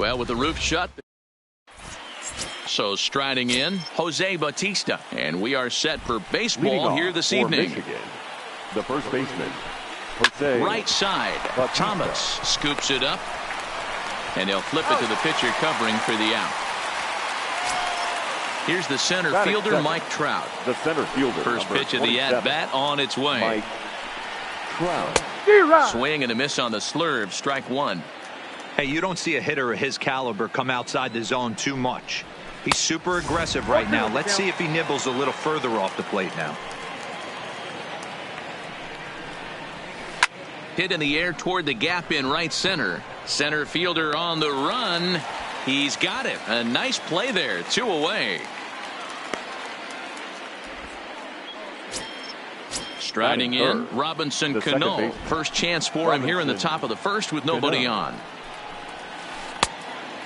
Well, with the roof shut. So striding in, Jose Bautista. And we are set for baseball here this evening. Michigan, the first baseman, Jose. Right side, Bautista. Thomas scoops it up. And he'll flip it to the pitcher covering for the out. Here's the center fielder, Mike Trout. The center fielder. First pitch of the at-bat on its way. Mike Trout. Swing and a miss on the slurve, strike one. Hey, you don't see a hitter of his caliber come outside the zone too much. He's super aggressive right now. Let's see if he nibbles a little further off the plate now. Hit in the air toward the gap in right center. Center fielder on the run. He's got it. A nice play there. 2 away. Striding in, Robinson Cano. First chance for him here in the top of the first with nobody on.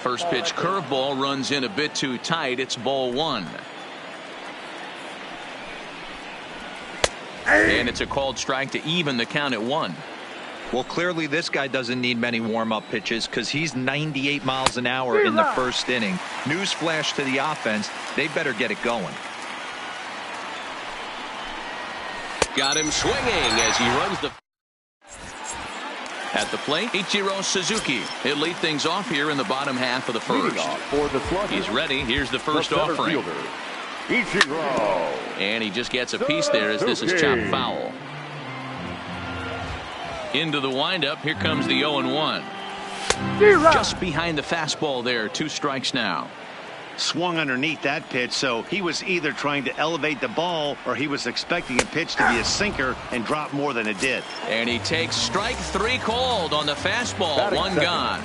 First pitch curveball runs in a bit too tight. It's ball 1. And it's a called strike to even the count at 1. Well, clearly this guy doesn't need many warm-up pitches because he's 98 miles an hour in the first inning. Newsflash to the offense. They better get it going. Got him swinging as he runs the... At the plate, Ichiro Suzuki. He'll lead things off here in the bottom half of the first. He's ready. Here's the first offering. Ichiro. And he just gets a piece there as this is chopped foul. Into the windup. Here comes the 0-1. Just behind the fastball there. 2 strikes now. Swung underneath that pitch, so he was either trying to elevate the ball or he was expecting a pitch to be a sinker and drop more than it did. And he takes strike 3 called on the fastball. 1 gone.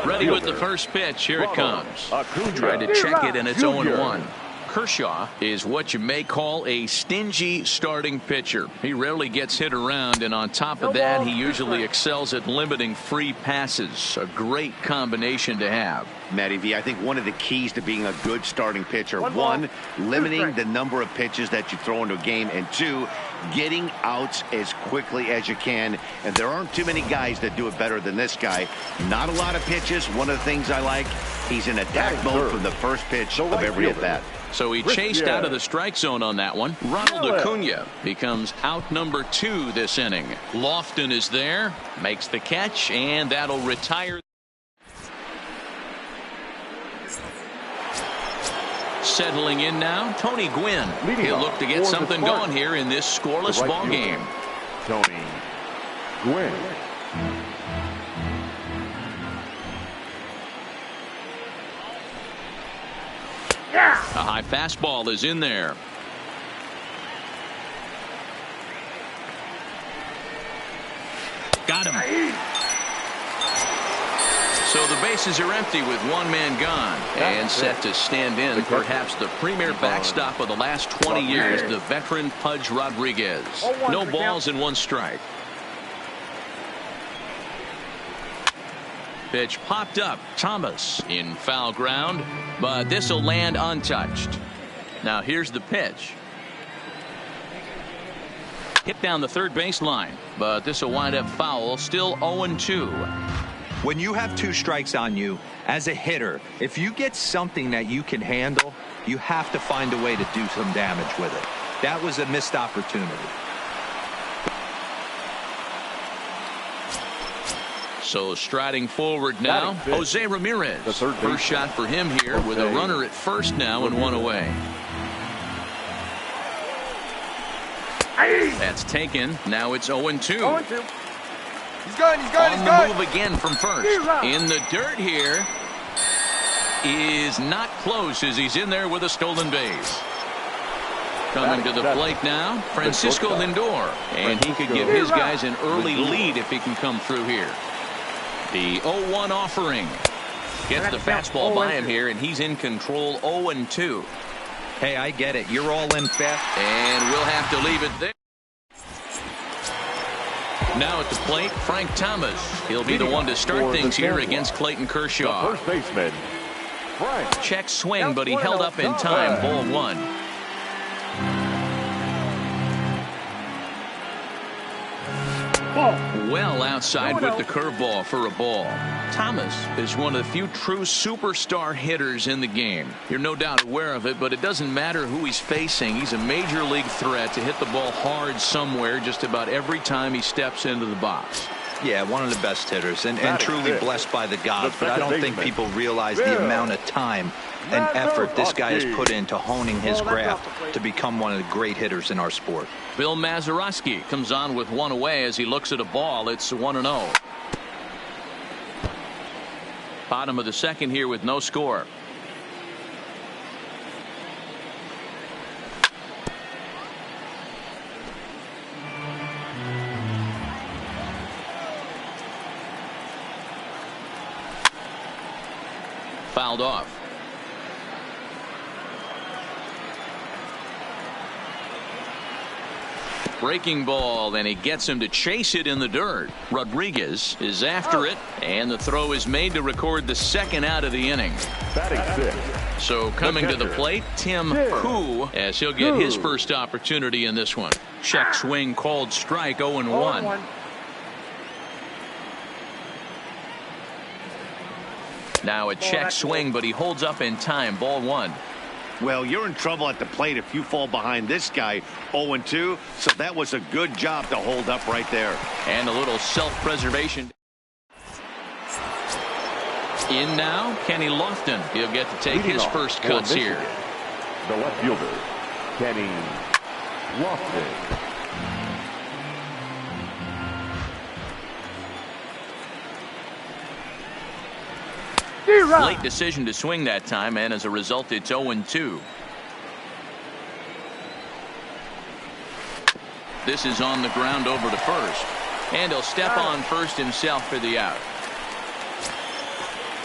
Ready with the first pitch. Here it comes. Tried to check it, and it's 0-1. Kershaw is what you may call a stingy starting pitcher. He rarely gets hit around, and on top of that, he usually excels at limiting free passes. A great combination to have. Matty V, I think one of the keys to being a good starting pitcher, 1, limiting the number of pitches that you throw into a game, and 2, getting outs as quickly as you can. And there aren't too many guys that do it better than this guy. Not a lot of pitches. One of the things I like, he's in attack mode from the first pitch of every at bat. So he chased out of the strike zone on that one. Ronald Acuna becomes out number 2 this inning. Lofton is there, makes the catch, and that'll retire. Settling in now, Tony Gwynn. He'll look to get something going here in this scoreless ball game. Tony Gwynn. A high fastball is in there. Got him. So the bases are empty with 1 man gone and set to stand in perhaps the premier backstop of the last 20 years, the veteran Pudge Rodriguez. No balls and 1 strike. Pitch popped up. Thomas in foul ground, but this will land untouched. Now here's the pitch. Hit down the third baseline, but this will wind up foul. Still 0-2. When you have 2 strikes on you as a hitter, if you get something that you can handle, you have to find a way to do some damage with it. That was a missed opportunity. So striding forward now, Jose Ramirez. First shot for him here with a runner at first now and 1 away. That's taken. Now it's 0-2. He's good. On the move again from first. In the dirt here. Is not close as he's in there with a stolen base. Coming to the plate now, Francisco Lindor. And he could give his guys an early lead if he can come through here. The 0-1 offering. Gets the fastball by him here, and he's in control. 0-2. Hey, I get it. You're all in fast. And we'll have to leave it there. Now at the plate, Frank Thomas. He'll be the one to start things here against Clayton Kershaw. First baseman, Frank. Check swing, but he held up in time. Ball 1. Well outside with the curveball for a ball. Thomas is one of the few true superstar hitters in the game. You're no doubt aware of it, but it doesn't matter who he's facing. He's a major league threat to hit the ball hard somewhere just about every time he steps into the box. Yeah, one of the best hitters and truly blessed by the gods, but I don't think people realize the amount of time and effort this guy has put into honing his craft to become one of the great hitters in our sport. Bill Mazeroski comes on with one away as he looks at a ball. It's 1-0. Bottom of the second here with no score. Fouled off. Breaking ball, and he gets him to chase it in the dirt. Rodriguez is after it, and the throw is made to record the second out of the inning. So coming to the plate, Tim Koo, as he'll get his first opportunity in this one. Check swing called strike. 0-1. Now a check swing, but he holds up in time. Ball 1. Well, you're in trouble at the plate if you fall behind this guy. 0-2, so that was a good job to hold up right there. And a little self-preservation. In now, Kenny Lofton. He'll get to take his first cuts here. The left fielder, Kenny Lofton. Late decision to swing that time, and as a result, it's 0-2. This is on the ground over to first, and he'll step on first himself for the out.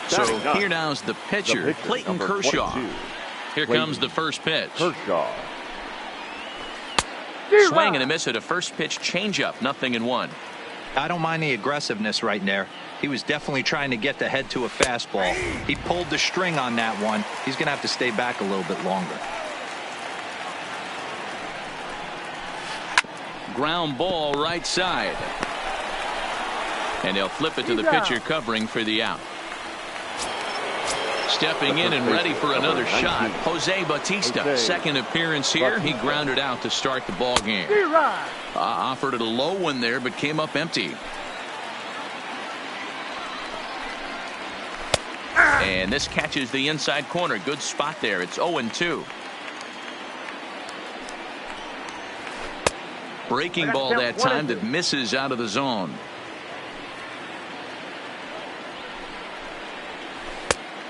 So here now's the pitcher, Clayton Kershaw. 22. Here comes the first pitch. Kershaw. Swing and a miss at a first pitch changeup. 0-1. I don't mind the aggressiveness right there. He was definitely trying to get the head to a fastball. He pulled the string on that one. He's going to have to stay back a little bit longer. Ground ball right side. And they'll flip it to the pitcher covering for the out. Stepping in and ready for another shot, Jose Bautista. Second appearance here. He grounded out to start the ball game. Offered it a low one there, but came up empty. And this catches the inside corner. Good spot there. It's 0-2. Breaking ball that time that misses out of the zone.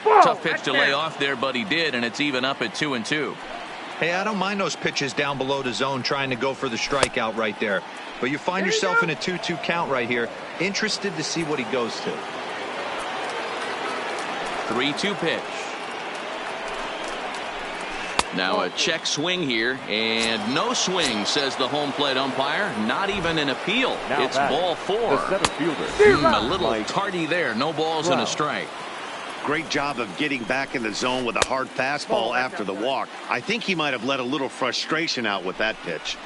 Tough pitch to lay off there, but he did, and it's even up at 2-2. Hey, I don't mind those pitches down below the zone trying to go for the strikeout right there. But you find yourself in a 2-2 count right here. Interested to see what he goes to. 3-2 pitch. Now a check swing here, and no swing, says the home plate umpire. Not even an appeal. Now it's ball 4. A little tardy there. No balls and a strike. Great job of getting back in the zone with a hard fastball after the walk. I think he might have let a little frustration out with that pitch.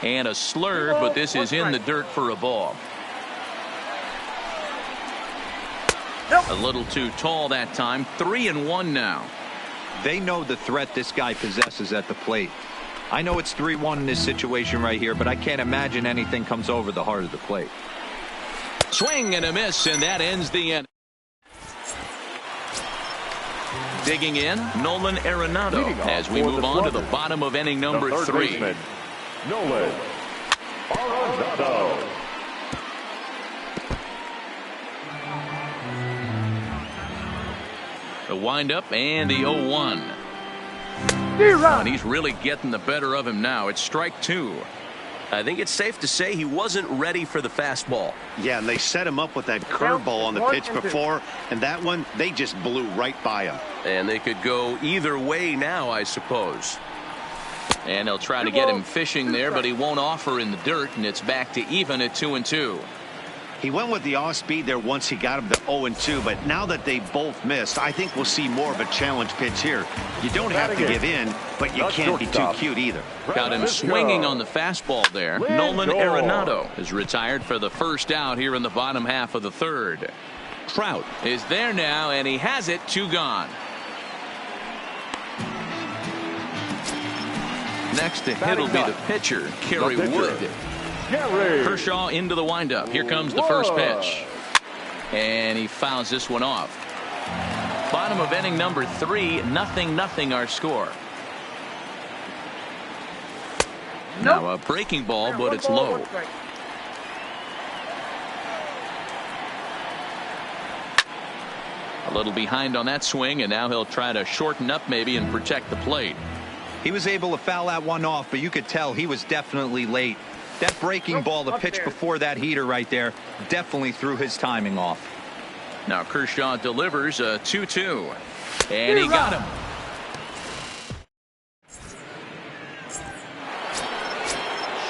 And a slur, but this is in the dirt for a ball. A little too tall that time. 3-1 now. They know the threat this guy possesses at the plate. I know it's 3-1 in this situation right here, but I can't imagine anything comes over the heart of the plate. Swing and a miss, and that ends the inning. Digging in, Nolan Arenado as we move on to the bottom of inning number 3. Nolan Arenado. The windup and the 0-1. And he's really getting the better of him now. It's strike 2. I think it's safe to say he wasn't ready for the fastball. Yeah, and they set him up with that curveball on the pitch before, and that one, they just blew right by him. And they could go either way now, I suppose. And they'll try to get him fishing there, but he won't offer in the dirt, and it's back to even at 2-2. He went with the off speed there once he got him to 0-2, but now that they both missed, I think we'll see more of a challenge pitch here. You don't have to give in, but you can't be too cute either. Got him swinging on the fastball there. Nolan Arenado is retired for the first out here in the bottom half of the third. Trout is there now, and he has it. 2 gone. Next to hit will be the pitcher, Kerry Wood. Kershaw into the windup. Here comes the first pitch. And he fouls this one off. Bottom of inning number 3, 0-0 our score. Now a breaking ball, but it's low. A little behind on that swing, and now he'll try to shorten up maybe and protect the plate. He was able to foul that one off, but you could tell he was definitely late. That breaking ball, the pitch before that heater right there, definitely threw his timing off. Now Kershaw delivers a 2-2. And he got him.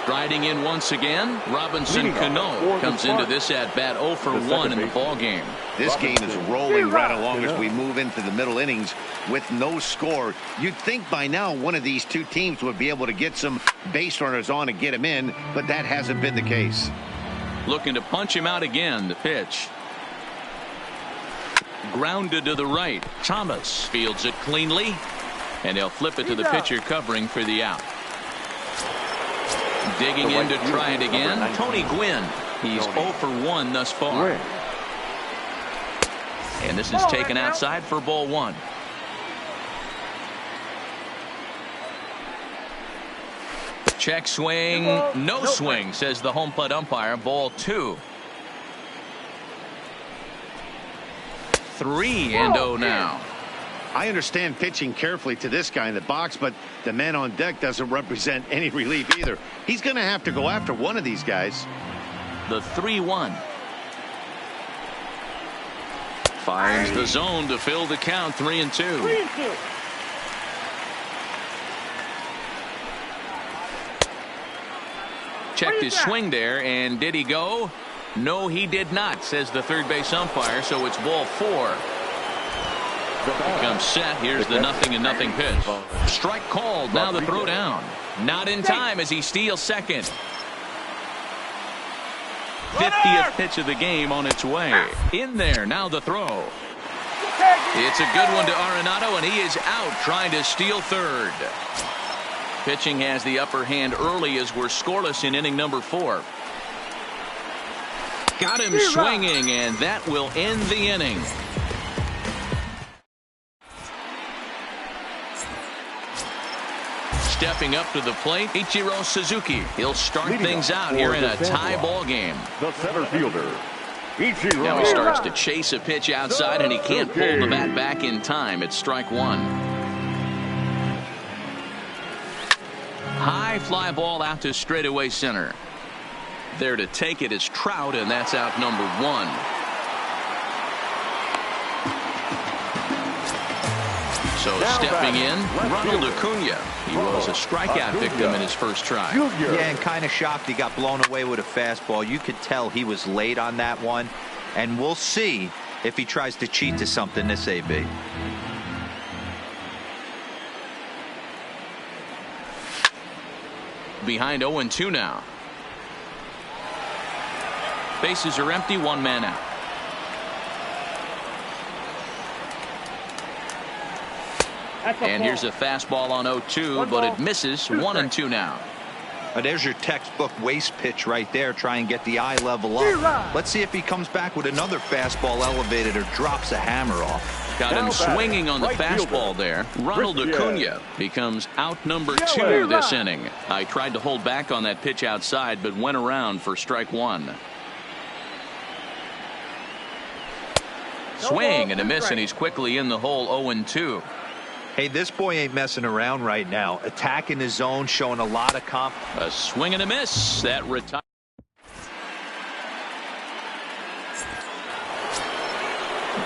Striding in once again, Robinson Cano comes into this at bat 0 for 1 in the ball game. This game is rolling right along as we move into the middle innings with no score. You'd think by now one of these two teams would be able to get some base runners on and get him in, but that hasn't been the case. Looking to punch him out again. The pitch. Grounded to the right. Thomas fields it cleanly, and they'll flip it to the pitcher covering for the out. Digging in to try it again, Tony Gwynn. He's 0 for 1 thus far. And this is taken outside for ball 1. Check swing, no swing, says the home plate umpire. Ball 2. 3-0 now. I understand pitching carefully to this guy in the box, but the man on deck doesn't represent any relief either. He's going to have to go after one of these guys. The 3-1. Finds the zone to fill the count. 3-2. Checked his swing there, and did he go? No, he did not, says the third base umpire, so it's ball 4. Comes set. Here's the 0-0 pitch. Strike called. Now the throw down. Not in time as he steals second. 50th pitch of the game on its way. In there. Now the throw. It's a good one to Arenado, and he is out trying to steal third. Pitching has the upper hand early as we're scoreless in inning number 4. Got him swinging, and that will end the inning. Stepping up to the plate, Ichiro Suzuki. He'll start things out here in a tie ball game. The center fielder, Ichiro. Now he starts to chase a pitch outside, and he can't pull the bat back in time. It's strike 1. High fly ball out to straightaway center. There to take it is Trout, and that's out number 1. So stepping in, Ronald Acuna. He was a strikeout victim in his first try. Yeah, and kind of shocked he got blown away with a fastball. You could tell he was late on that one, and we'll see if he tries to cheat to something this AB. Behind 0-2 now. Bases are empty, 1 man out. And here's a fastball on 0-2, but it misses. 1-2 now. There's your textbook waste pitch right there. Try and get the eye level up. Let's see if he comes back with another fastball elevated or drops a hammer off. Got him swinging on the fastball there. Ronald Acuna becomes out number 2 this inning. I tried to hold back on that pitch outside, but went around for strike 1. Swing and a miss, and he's quickly in the hole. 0-2. Hey, this boy ain't messing around right now. Attacking his zone, showing a lot of A swing and a miss. That retires.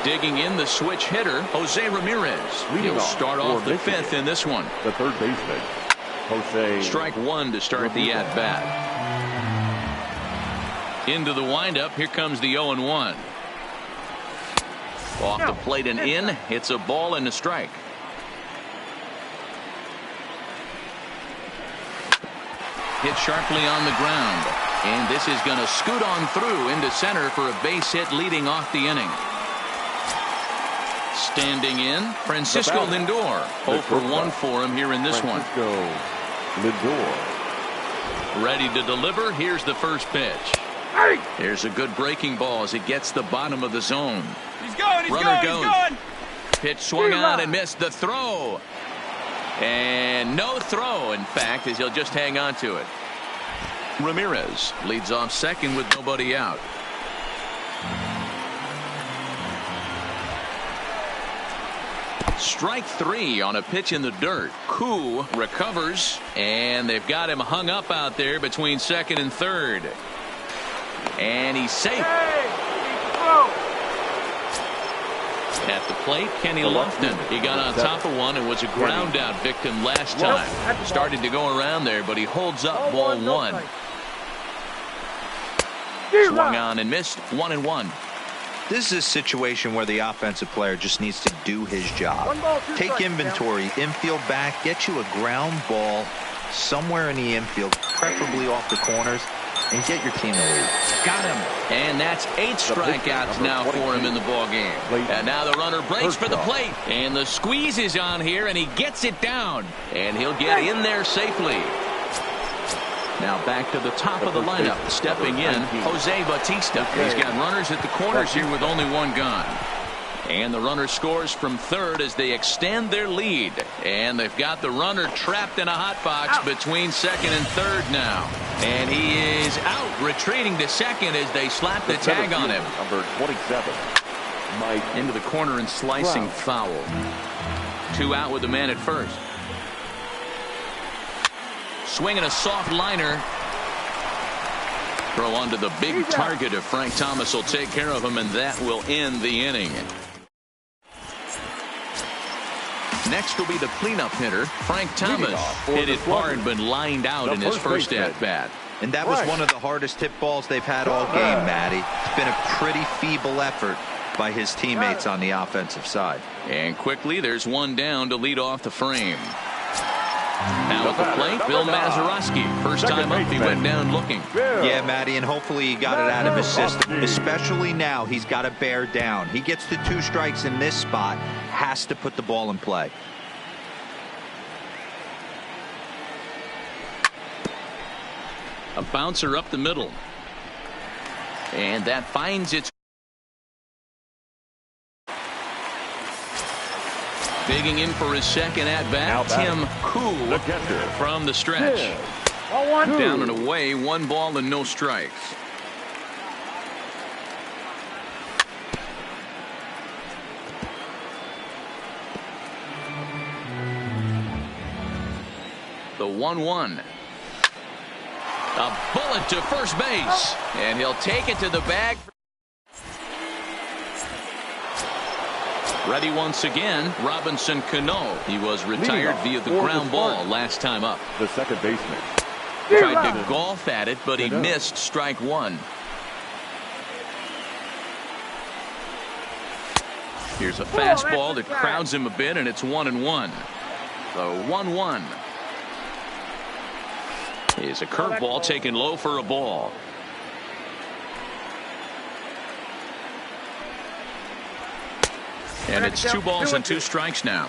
Digging in the switch hitter, Jose Ramirez. He'll start off the 5th in this one. The third baseman, Jose. Strike 1 to start the at-bat. Into the windup. Here comes the 0-1. Off the plate and in. It's a ball and a strike. Hit sharply on the ground. And this is going to scoot on through into center for a base hit leading off the inning. Standing in, Francisco Lindor. 0 for 1 for him here in this one. Lindor. Ready to deliver. Here's the first pitch. Here's a good breaking ball as it gets the bottom of the zone. He's going, he's Runner going, goes. he's going. Pitch swung on and missed the throw. And no throw, in fact, as he'll just hang on to it. Ramirez leads off second with nobody out. Strike 3 on a pitch in the dirt. Koo recovers, and they've got him hung up out there between second and third. And he's safe. At the plate, Kenny Lofton. He got on top of one and was a ground out victim last time. Started to go around there, but he holds up ball 1. Swung on and missed. 1-1. This is a situation where the offensive player just needs to do his job. Take inventory, infield back, get you a ground ball somewhere in the infield, preferably off the corners, and get your team the lead. Got him. And that's 8 strikeouts now for him in the ball game. And now the runner breaks for the plate. And the squeeze is on here, and he gets it down. And he'll get in there safely. Now back to the top of the lineup. Stepping in, Jose Bautista. He's got runners at the corners here with only 1 gone. And the runner scores from third as they extend their lead. And they've got the runner trapped in a hot box between second and third now. And he is out, retreating to second as they slap the tag on him. Number 27. Mike. Into the corner and slicing foul. 2 out with the man at first. Swinging a soft liner. Throw onto the big target if Frank Thomas will take care of him, and that will end the inning. Next will be the cleanup hitter, Frank Thomas. Hit it hard but lined out in his first at-bat. And that was one of the hardest hit balls they've had all game, Matty. It's been a pretty feeble effort by his teammates on the offensive side. And quickly, there's 1 down to lead off the frame. Now at the plate, Bill Mazeroski. First time up, he went down looking. Yeah, Matty, and hopefully he got it out of his system. Especially now, he's got to bear down. He gets the 2 strikes in this spot. Has to put the ball in play. A bouncer up the middle. And that finds its. Digging in for his second at-bat, Tim Koo from the stretch. Down and away, 1 ball and no strikes. The 1-1. A bullet to first base. And he'll take it to the bag. Ready once again, Robinson Cano. He was retired via the ground ball last time up. The second baseman. Tried to golf at it, but he missed strike 1. Here's a fastball that crowds him a bit, and it's 1-1. The 1-1. Here's a curveball taken low for a ball. And it's 2 balls and 2 strikes now.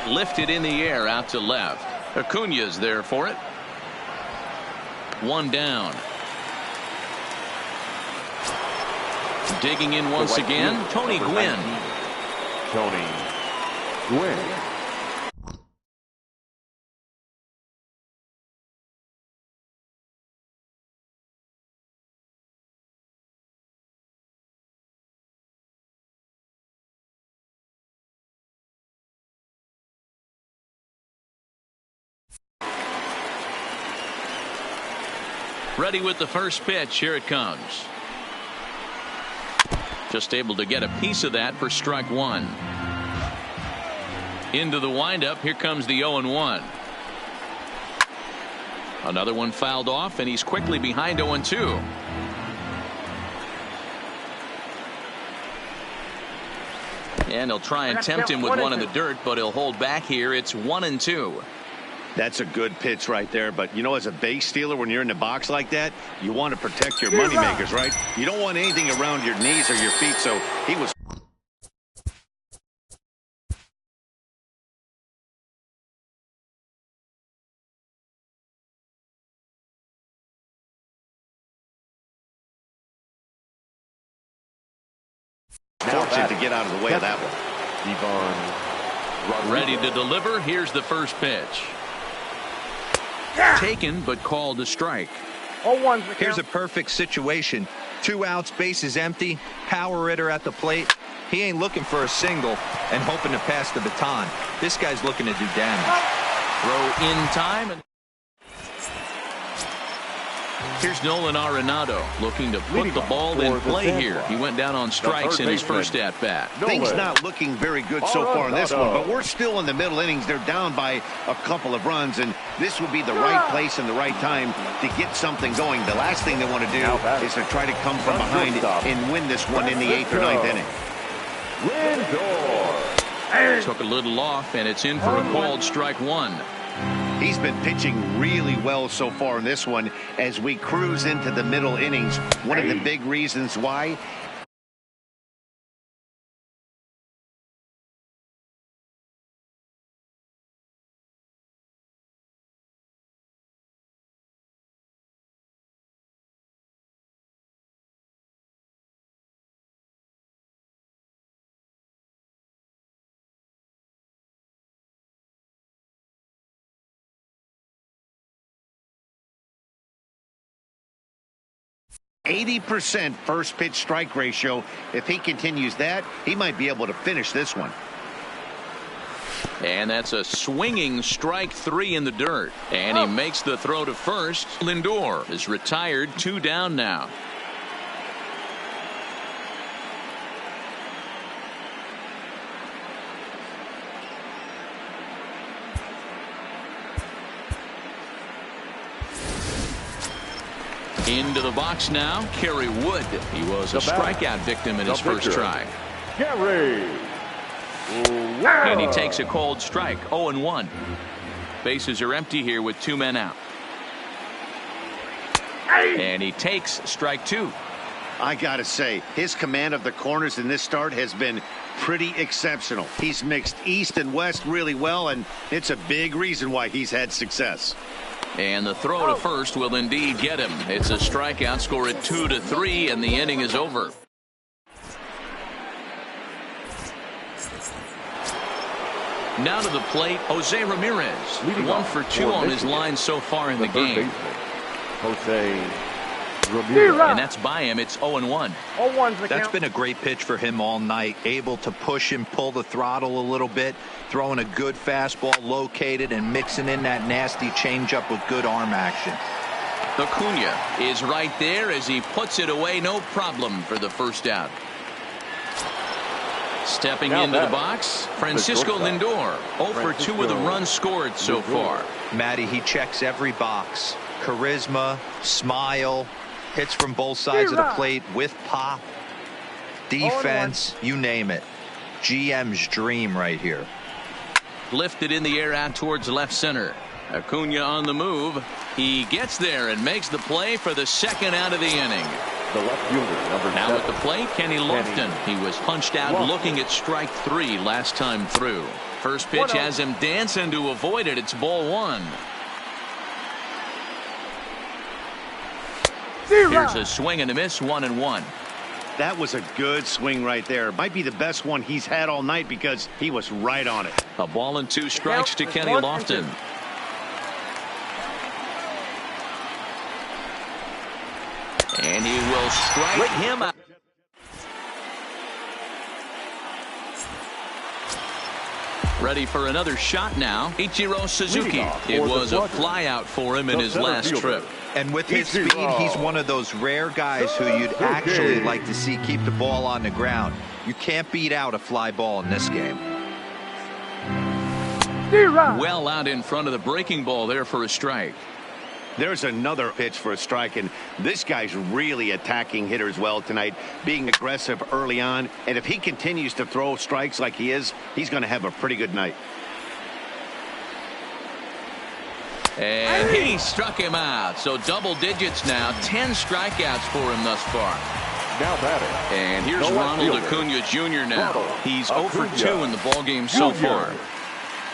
Lifted in the air out to left. Acuna's there for it. 1 down. Digging in once again, Tony Gwynn. Tony Gwynn. Ready with the first pitch. Here it comes. Just able to get a piece of that for strike 1. Into the windup. Here comes the 0-1. Another one fouled off, and he's quickly behind 0-2. And he'll try and tempt him with one in the dirt, but he'll hold back here. It's 1-2. That's a good pitch right there. But, you know, as a base stealer, when you're in the box like that, you want to protect your moneymakers, right? You don't want anything around your knees or your feet. So he was. Fortunate to get out of the way of that one. Ready to deliver. Here's the first pitch. Taken, but called a strike. Here's a perfect situation. 2 outs, bases empty, power hitter at the plate. He ain't looking for a single and hoping to pass the baton. This guy's looking to do damage. Throw in time. Here's Nolan Arenado looking to put the ball in play here. He went down on strikes in his first at-bat. Things not looking very good so far in this one, but we're still in the middle innings. They're down by a couple of runs, and this would be the right place and the right time to get something going. The last thing they want to do is to try to come from behind and win this one in the 8th or 9th inning. Took a little off, and it's in for a called strike 1. He's been pitching really well so far in this one as we cruise into the middle innings. One of the big reasons why. %, first pitch strike ratio. If he continues that, he might be able to finish this one. And that's a swinging strike 3 in the dirt. And he makes the throw to first. Lindor is retired, 2 down now. Into the box now, Kerry Wood. He was a strikeout victim in his first try. And he takes a cold strike, 0-1. Bases are empty here with 2 men out. And he takes strike 2. I gotta say, his command of the corners in this start has been pretty exceptional. He's mixed east and west really well, and it's a big reason why he's had success. And the throw to first will indeed get him. It's a strikeout, score at 2-3, and the inning is over. Now to the plate, Jose Ramirez. 1 for 2 on his line so far in the game. And that's by him. It's 0-1. That's been a great pitch for him all night. Able to push and pull the throttle a little bit. Throwing a good fastball located and mixing in that nasty changeup with good arm action. Acuna is right there as he puts it away. No problem for the first out. Stepping into the box, Francisco Lindor. 0 for 2 with a run scored so far. Matty, he checks every box. Charisma, smile, hits from both sides of the plate with pop, defense, you name it. GM's dream right here. Lifted in the air out towards left center. Acuna on the move. He gets there and makes the play for the second out of the inning. The left fielder, number now 7. at the plate, Kenny Lofton. He was punched out looking at strike 3 last time through. First pitch has him dancing to avoid it. It's ball 1. Here's a swing and a miss, 1-1. That was a good swing right there. Might be the best one he's had all night because he was right on it. A ball and 2 strikes to Kenny Lofton. And he will strike him out. Ready for another shot now. Ichiro Suzuki. It was a flyout for him in his last trip. And with his speed, he's one of those rare guys who you'd actually like to see keep the ball on the ground. You can't beat out a fly ball in this game. Well out in front of the breaking ball there for a strike. There's another pitch for a strike, and this guy's really attacking hitters well tonight, being aggressive early on. And if he continues to throw strikes like he is, he's going to have a pretty good night. And he struck him out. So double digits now. 10 strikeouts for him thus far. Now batting. And here's Ronald Acuna Jr. now. He's 0 for 2 in the ballgame so far.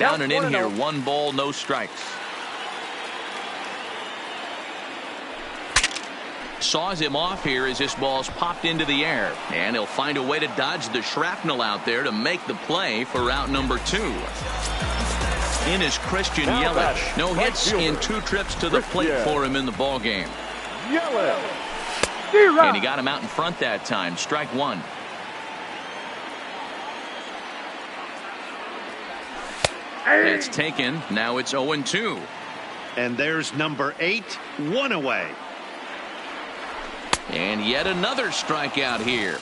Down and in here. 1 ball, no strikes. Saws him off here as this ball's popped into the air. And he'll find a way to dodge the shrapnel out there to make the play for out number 2. In is Christian Yelich. No hits in 2 trips to the plate for him in the ballgame. And he got him out in front that time. Strike 1. It's taken. Now it's 0-2. And there's number 8, 1 away. And yet another strikeout here.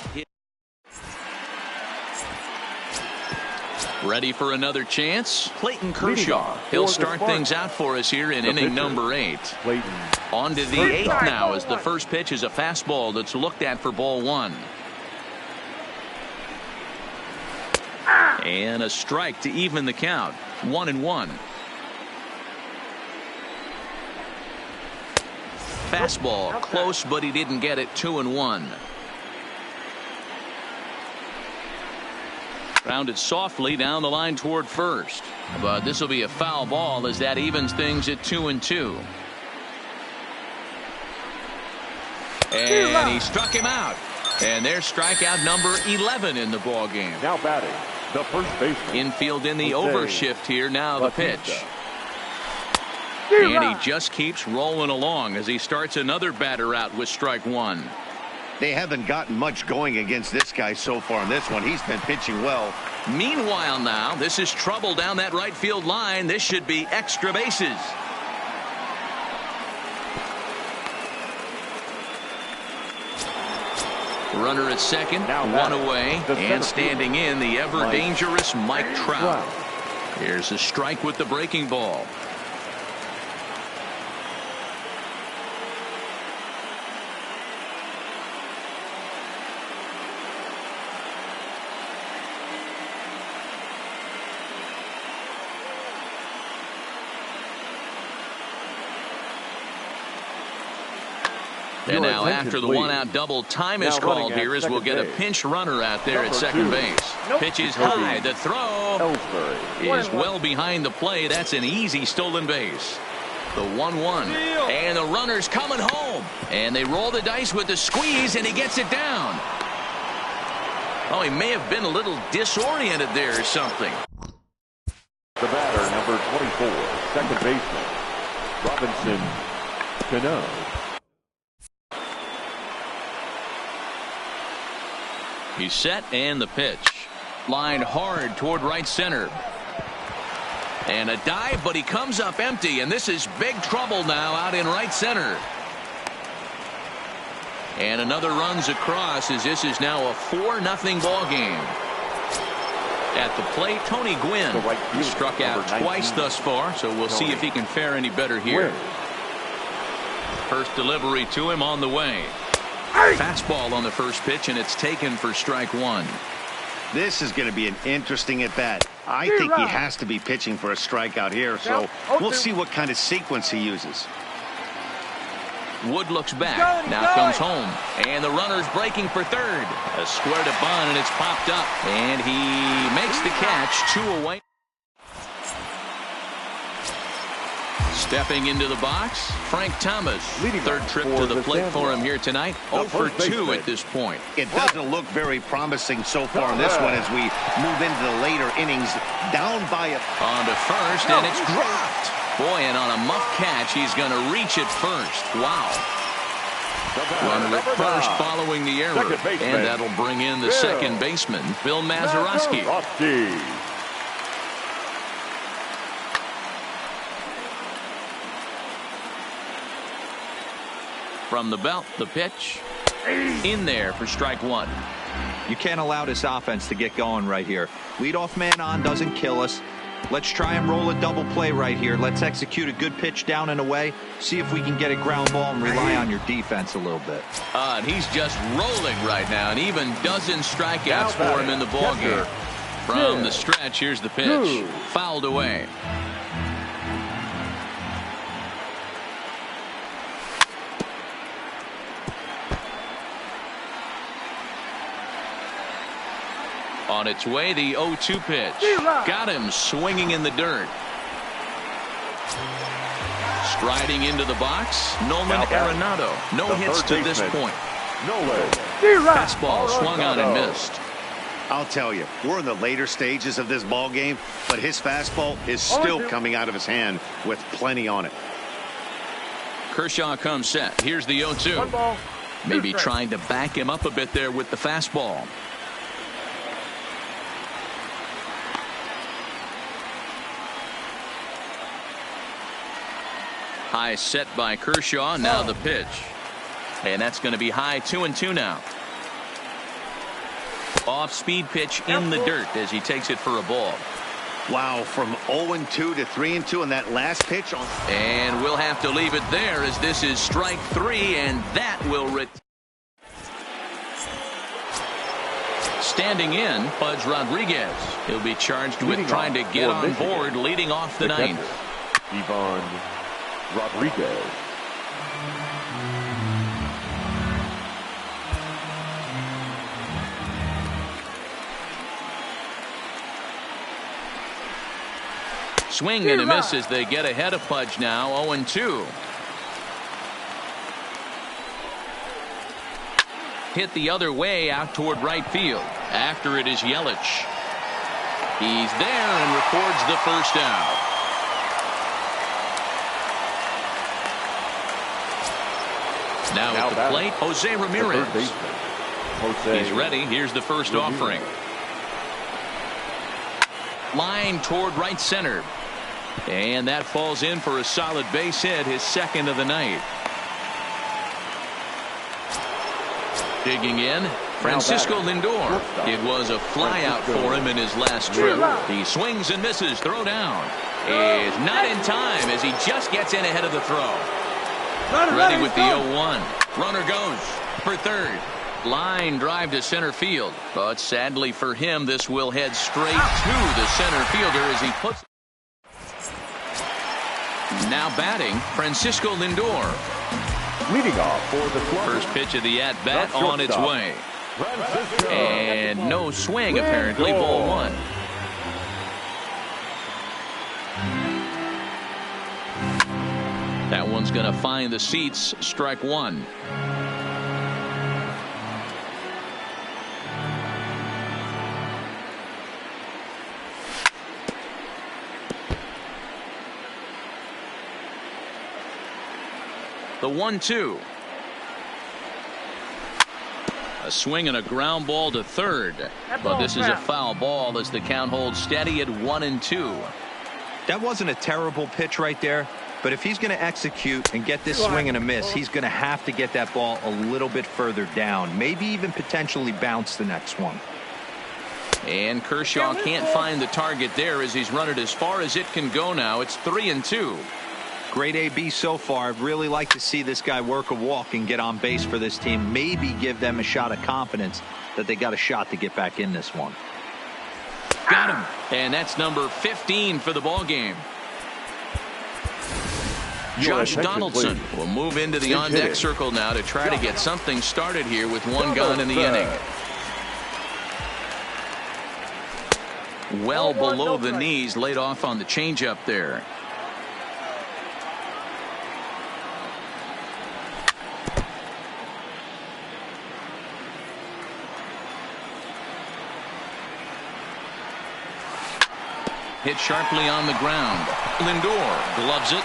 Ready for another chance? Clayton Kershaw. He'll start things out for us here in inning number 8. On to the 8th now as the first pitch is a fastball that's looked at for ball 1. And a strike to even the count. 1-1. Fastball close, but he didn't get it. 2-1. Rounded softly down the line toward first, but this will be a foul ball as that evens things at 2-2. And he struck him out. And there's strikeout number 11 in the ball game. Now batting, the first baseman. Infield in the overshift here. Now the pitch. And he just keeps rolling along as he starts another batter out with strike 1. They haven't gotten much going against this guy so far in this one. He's been pitching well. Meanwhile now, this is trouble down that right field line. This should be extra bases. Runner at second, now 1 away, and standing in the ever dangerous Mike Trout. Here's a strike with the breaking ball. And now after the 1-out double, time is called here as we'll get a pinch runner out there at second base. Pitch is high. The throw is well behind the play. That's an easy stolen base. The 1-1. And the runner's coming home. And they roll the dice with the squeeze, and he gets it down. Oh, he may have been a little disoriented there or something. The batter, number 24, second baseman, Robinson Cano. He's set, and the pitch. Lined hard toward right center. And a dive, but he comes up empty, and this is big trouble now out in right center. And another runs across as this is now a 4-0 ball game. At the plate, Tony Gwynn struck out twice thus far, so we'll see if he can fare any better here. First delivery to him on the way. Fastball on the first pitch, and it's taken for strike 1. This is going to be an interesting at-bat. I think he has to be pitching for a strikeout here, so we'll see what kind of sequence he uses. Wood looks back. Now comes home. And the runner's breaking for third. A square to bunt, and it's popped up. And he makes the catch. 2 away. Stepping into the box, Frank Thomas. Third trip to the plate for him here tonight. 0 for 2 at this point. It doesn't look very promising so far in this one as we move into the later innings. Down by a... On to first, and it's dropped. Boy, and on a muff catch, he's going to reach it first. Wow. Runner at first following the error. And that'll bring in the second baseman, Bill Mazeroski. From the belt, the pitch. In there for strike 1. You can't allow this offense to get going right here. Leadoff man on doesn't kill us. Let's try and roll a double play right here. Let's execute a good pitch down and away. See if we can get a ground ball and rely on your defense a little bit. And he's just rolling right now, and even dozen strikeouts for him in the ball game. From the stretch, here's the pitch. Fouled away. On its way, the 0-2 pitch. Got him swinging in the dirt. Striding into the box, Nolan Arenado. No hits to this point. Fastball swung on and missed. I'll tell you, we're in the later stages of this ball game, but his fastball is still coming out of his hand with plenty on it. Kershaw comes set. Here's the 0-2. Maybe trying to back him up a bit there with the fastball. High set by Kershaw. Now the pitch. And that's going to be high 2-2 now. Off-speed pitch in the dirt as he takes it for a ball. Wow, from 0-2 to 3-2 on that last pitch. And we'll have to leave it there as this is strike 3, and that will standing in, Pudge Rodriguez. He'll be charged with trying to get on board leading off the ninth. Ivan Rodriguez. Swing and a miss as they get ahead of Pudge now. 0-2. Hit the other way out toward right field. After it is Yelich. He's there and records the first out. Now at the plate, Jose Ramirez. He's ready. Here's the first offering. Line toward right center. And that falls in for a solid base hit, his second of the night. Digging in, Francisco Lindor. It was a flyout for him in his last trip. He swings and misses. Throw down is not in time as he just gets in ahead of the throw. Ready with the 0-1. Runner goes for third. Line drive to center field. But sadly for him, this will head straight to the center fielder as he puts. Now batting, Francisco Lindor. Leading off for the first pitch of the at-bat on its way. And no swing apparently. Ball one. That one's going to find the seats. Strike one. The 1-2. A swing and a ground ball to third. But this is a foul ball as the count holds steady at 1-2. That wasn't a terrible pitch right there. But if he's going to execute and get this swing and a miss, he's going to have to get that ball a little bit further down. Maybe even potentially bounce the next one. And Kershaw can't find the target there as he's run it as far as it can go now. It's 3-2. Great AB so far. I'd really like to see this guy work a walk and get on base for this team. Maybe give them a shot of confidence that they got a shot to get back in this one. Got him. And that's number 15 for the ball game. Josh Donaldson will move into the on-deck circle now to try to get something started here with one gone in the inning. Well below the knees, laid off on the changeup there. Hit sharply on the ground. Lindor gloves it.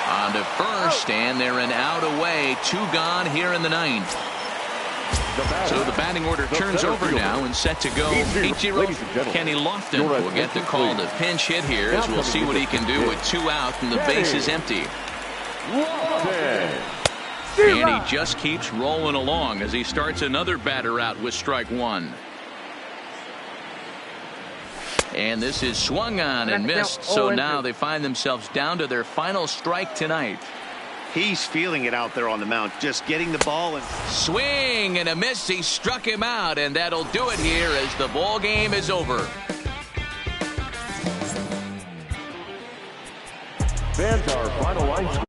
On to first, and they're an out away. 2 gone here in the ninth. So the batting order turns over now and set to go. Ichiro Kenny Lofton will get the call to pinch hit here as we'll see what he can do with 2 out and the base is empty. And he just keeps rolling along as he starts another batter out with strike one. And this is swung on and missed. So now they find themselves down to their final strike tonight. He's feeling it out there on the mound, just getting the ball and swing and a miss. He struck him out, and that'll do it here as the ball game is over. Fans, our final line.